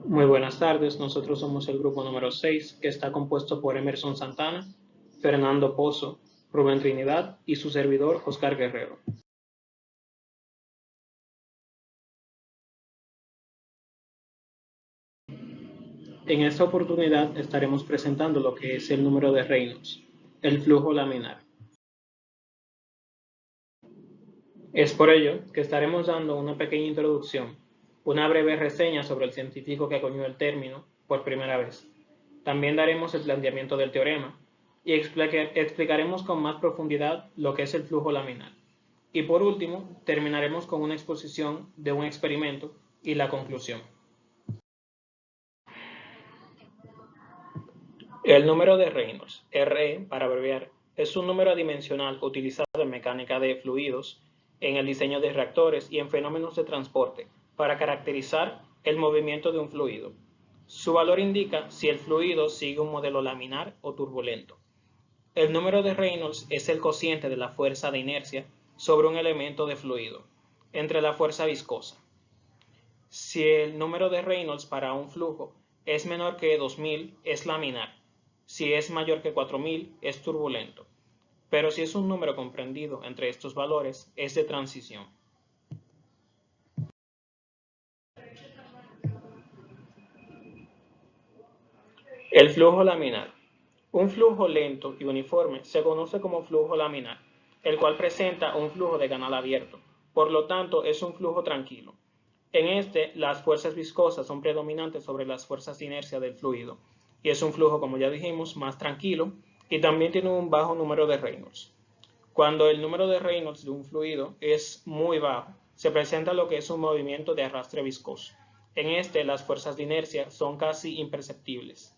Muy buenas tardes, nosotros somos el grupo número 6, que está compuesto por Emerson Santana, Fernando Pozo, Rubén Trinidad y su servidor Oscar Guerrero. En esta oportunidad estaremos presentando lo que es el número de Reynolds, el flujo laminar. Es por ello que estaremos dando una pequeña introducción, una breve reseña sobre el científico que acuñó el término por primera vez. También daremos el planteamiento del teorema y explicaremos con más profundidad lo que es el flujo laminar. Y por último, terminaremos con una exposición de un experimento y la conclusión. El número de Reynolds, RE para abreviar, es un número adimensional utilizado en mecánica de fluidos, en el diseño de reactores y en fenómenos de transporte para caracterizar el movimiento de un fluido. Su valor indica si el fluido sigue un modelo laminar o turbulento. El número de Reynolds es el cociente de la fuerza de inercia sobre un elemento de fluido, entre la fuerza viscosa. Si el número de Reynolds para un flujo es menor que 2000, es laminar. Si es mayor que 4000, es turbulento. Pero si es un número comprendido entre estos valores, es de transición. El flujo laminar. Un flujo lento y uniforme se conoce como flujo laminar, el cual presenta un flujo de canal abierto. Por lo tanto, es un flujo tranquilo. En este, las fuerzas viscosas son predominantes sobre las fuerzas de inercia del fluido, y es un flujo, como ya dijimos, más tranquilo, y también tiene un bajo número de Reynolds. Cuando el número de Reynolds de un fluido es muy bajo, se presenta lo que es un movimiento de arrastre viscoso. En este, las fuerzas de inercia son casi imperceptibles.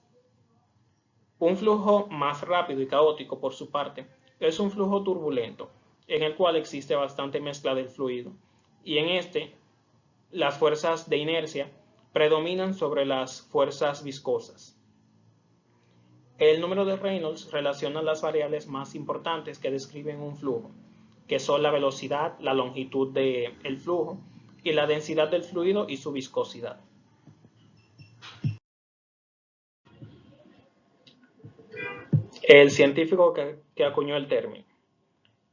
Un flujo más rápido y caótico, por su parte, es un flujo turbulento, en el cual existe bastante mezcla del fluido, y en este, las fuerzas de inercia predominan sobre las fuerzas viscosas. El número de Reynolds relaciona las variables más importantes que describen un flujo, que son la velocidad, la longitud del flujo y la densidad del fluido y su viscosidad. El científico que acuñó el término.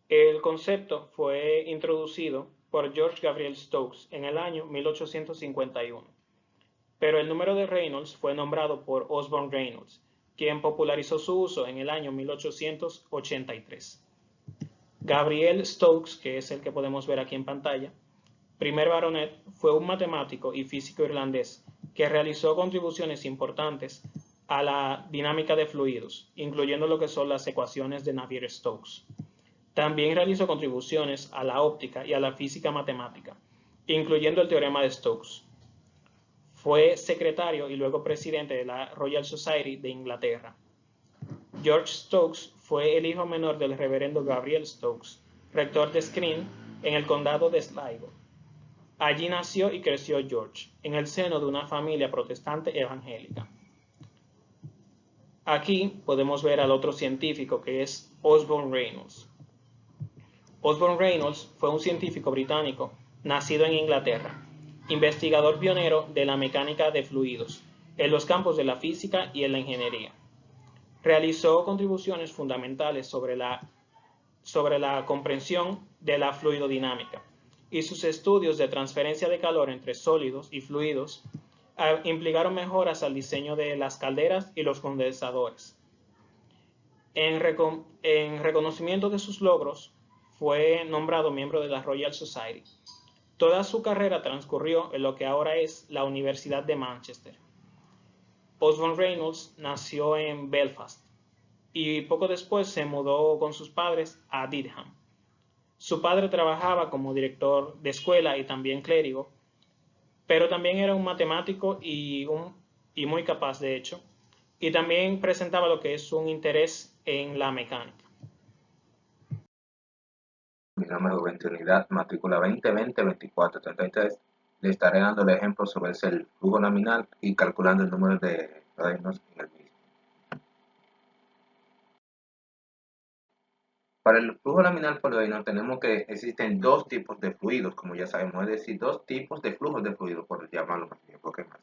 El concepto fue introducido por George Gabriel Stokes en el año 1851, pero el número de Reynolds fue nombrado por Osborne Reynolds, quien popularizó su uso en el año 1883. Gabriel Stokes, que es el que podemos ver aquí en pantalla, primer baronet, fue un matemático y físico irlandés que realizó contribuciones importantes a la dinámica de fluidos, incluyendo lo que son las ecuaciones de Navier-Stokes. También realizó contribuciones a la óptica y a la física matemática, incluyendo el teorema de Stokes. Fue secretario y luego presidente de la Royal Society de Inglaterra. George Stokes fue el hijo menor del reverendo Gabriel Stokes, rector de Skene, en el condado de Sligo. Allí nació y creció George, en el seno de una familia protestante evangélica. Aquí podemos ver al otro científico, que es Osborne Reynolds. Osborne Reynolds fue un científico británico nacido en Inglaterra, investigador pionero de la mecánica de fluidos, en los campos de la física y en la ingeniería. Realizó contribuciones fundamentales sobre la comprensión de la fluidodinámica, y sus estudios de transferencia de calor entre sólidos y fluidos implicaron mejoras al diseño de las calderas y los condensadores. En reconocimiento de sus logros, fue nombrado miembro de la Royal Society. Toda su carrera transcurrió en lo que ahora es la Universidad de Manchester. Osborne Reynolds nació en Belfast y poco después se mudó con sus padres a Dedham. Su padre trabajaba como director de escuela y también clérigo, pero también era un matemático y muy capaz, de hecho, y también presentaba lo que es un interés en la mecánica. Mi nombre es Rubén Trinidad, matrícula 2020-2433. Le estaré dando el ejemplo sobre el flujo laminar y calculando el número de Reynolds en el mismo. Para el flujo laminar por Reynolds tenemos que existen dos tipos de fluidos, como ya sabemos, es decir, dos tipos de flujos de fluido, por llamarlo más bien, porque más.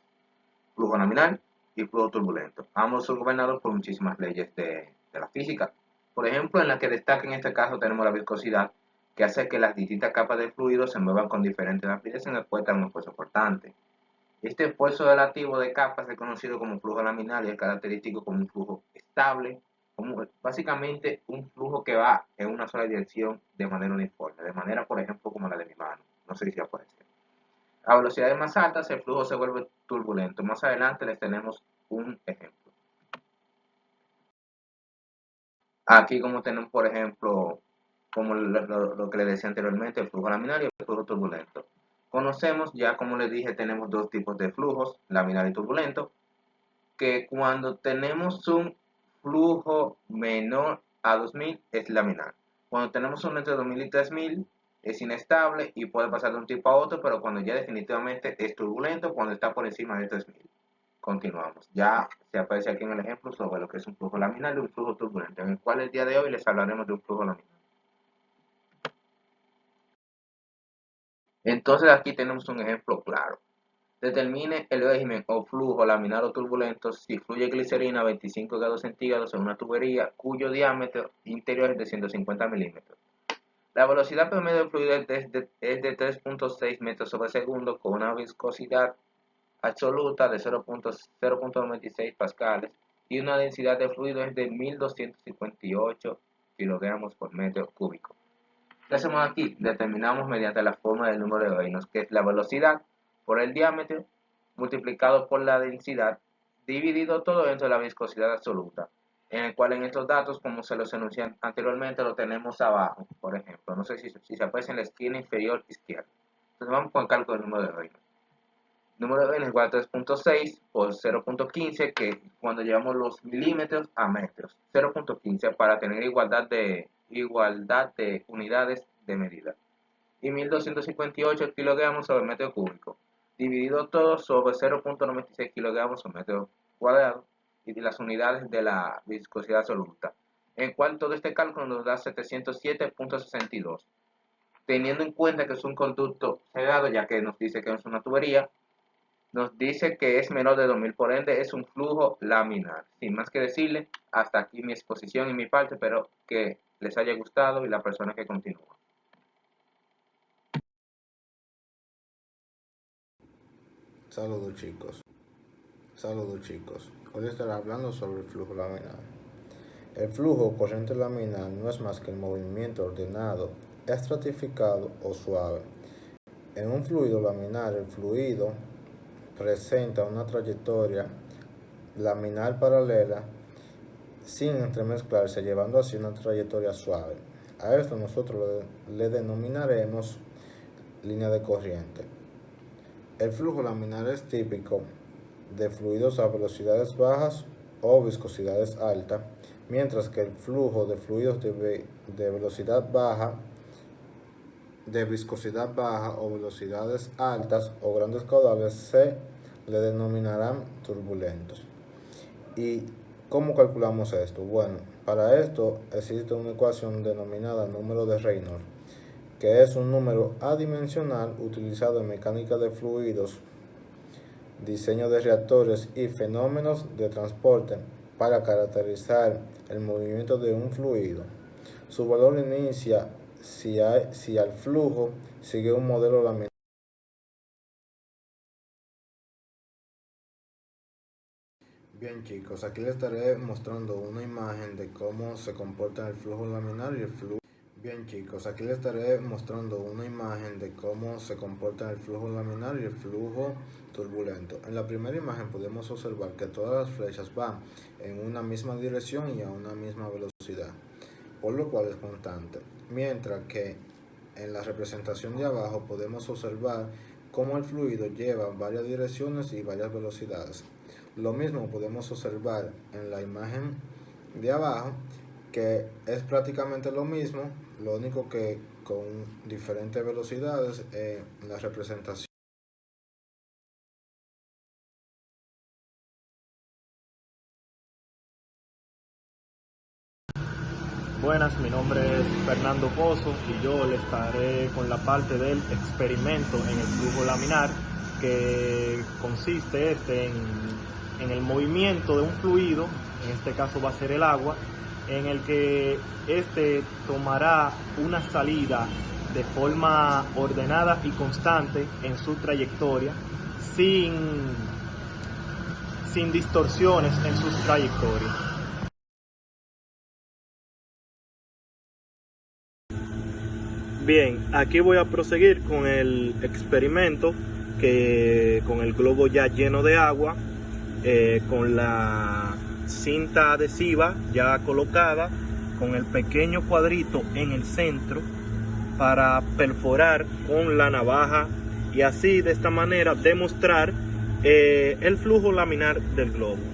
flujo laminar y flujo turbulento. Ambos son gobernados por muchísimas leyes de la física. Por ejemplo, en la que destaca en este caso tenemos la viscosidad, que hace que las distintas capas de fluido se muevan con diferentes rapidez en respuesta a un esfuerzo cortante. Este esfuerzo relativo de capas es conocido como flujo laminar y es característico como un flujo estable, como básicamente un flujo que va en una sola dirección de manera uniforme, de manera, por ejemplo, como la de mi mano. No sé si aparece. A velocidades más altas el flujo se vuelve turbulento. Más adelante les tenemos un ejemplo. Aquí como tenemos, por ejemplo, como lo que les decía anteriormente, el flujo laminar y el flujo turbulento. Conocemos, ya como les dije, tenemos dos tipos de flujos, laminar y turbulento, que cuando tenemos un flujo menor a 2000 es laminar. Cuando tenemos uno entre 2000 y 3000 es inestable y puede pasar de un tipo a otro, pero cuando ya definitivamente es turbulento, cuando está por encima de 3000. Continuamos. Ya se aparece aquí en el ejemplo sobre lo que es un flujo laminar y un flujo turbulento, en el cual el día de hoy les hablaremos de un flujo laminar. Entonces aquí tenemos un ejemplo claro. Determine el régimen o flujo laminar o turbulento si fluye glicerina a 25 grados centígrados en una tubería cuyo diámetro interior es de 150 milímetros. La velocidad promedio del fluido es de 3.6 metros sobre segundo con una viscosidad absoluta de 0.96 pascales y una densidad de fluido es de 1258 kilogramos por metro cúbico. ¿Qué hacemos aquí? Determinamos mediante la fórmula del número de Reynolds, que es la velocidad por el diámetro multiplicado por la densidad, dividido todo dentro de la viscosidad absoluta, en el cual en estos datos, como se los enuncié anteriormente, lo tenemos abajo, por ejemplo. No sé si se aparece en la esquina inferior izquierda. Entonces vamos con el cálculo del número de Reynolds. El número de Reynolds es igual a 3.6 por 0.15, que cuando llevamos los milímetros a metros. 0.15 para tener igualdad de unidades de medida. Y 1258 kilogramos sobre metro cúbico, dividido todo sobre 0.96 kilogramos sobre metro cuadrado y de las unidades de la viscosidad absoluta, en cual todo este cálculo nos da 707.62. Teniendo en cuenta que es un conducto cerrado, ya que nos dice que es una tubería, nos dice que es menor de 2000, por ende es un flujo laminar. Sin más que decirle, hasta aquí mi exposición y mi parte, pero que les haya gustado y la persona que continúa. Saludos chicos. Hoy estaré hablando sobre el flujo laminar. El flujo corriente laminar no es más que el movimiento ordenado, estratificado o suave. En un fluido laminar, el fluido presenta una trayectoria laminar paralela sin entremezclarse, llevando así una trayectoria suave. A esto nosotros le denominaremos línea de corriente. El flujo laminar es típico de fluidos a velocidades bajas o viscosidades altas, mientras que el flujo de fluidos de viscosidad baja o velocidades altas o grandes caudales se le denominarán turbulentos. ¿Y cómo calculamos esto? Bueno, para esto existe una ecuación denominada número de Reynolds, que es un número adimensional utilizado en mecánica de fluidos, diseño de reactores y fenómenos de transporte para caracterizar el movimiento de un fluido. Su valor inicia si al flujo sigue un modelo laminar. Bien chicos, aquí les estaré mostrando una imagen de cómo se comporta el flujo laminar y el flujo. Bien chicos, aquí les estaré mostrando una imagen de cómo se comporta el flujo laminar y el flujo turbulento. En la primera imagen podemos observar que todas las flechas van en una misma dirección y a una misma velocidad, por lo cual es constante. Mientras que en la representación de abajo podemos observar cómo el fluido lleva varias direcciones y varias velocidades. Lo mismo podemos observar en la imagen de abajo, que es prácticamente lo mismo, lo único que con diferentes velocidades en la representación. Buenas, mi nombre es Fernando Pozo y yo le estaré con la parte del experimento en el flujo laminar. que consiste en el movimiento de un fluido, en este caso va a ser el agua, en el que este tomará una salida de forma ordenada y constante en su trayectoria, sin distorsiones en sus trayectorias. Bien, aquí voy a proseguir con el experimento con el globo ya lleno de agua, con la cinta adhesiva ya colocada, con el pequeño cuadrito en el centro para perforar con la navaja y así de esta manera demostrar el flujo laminar del globo.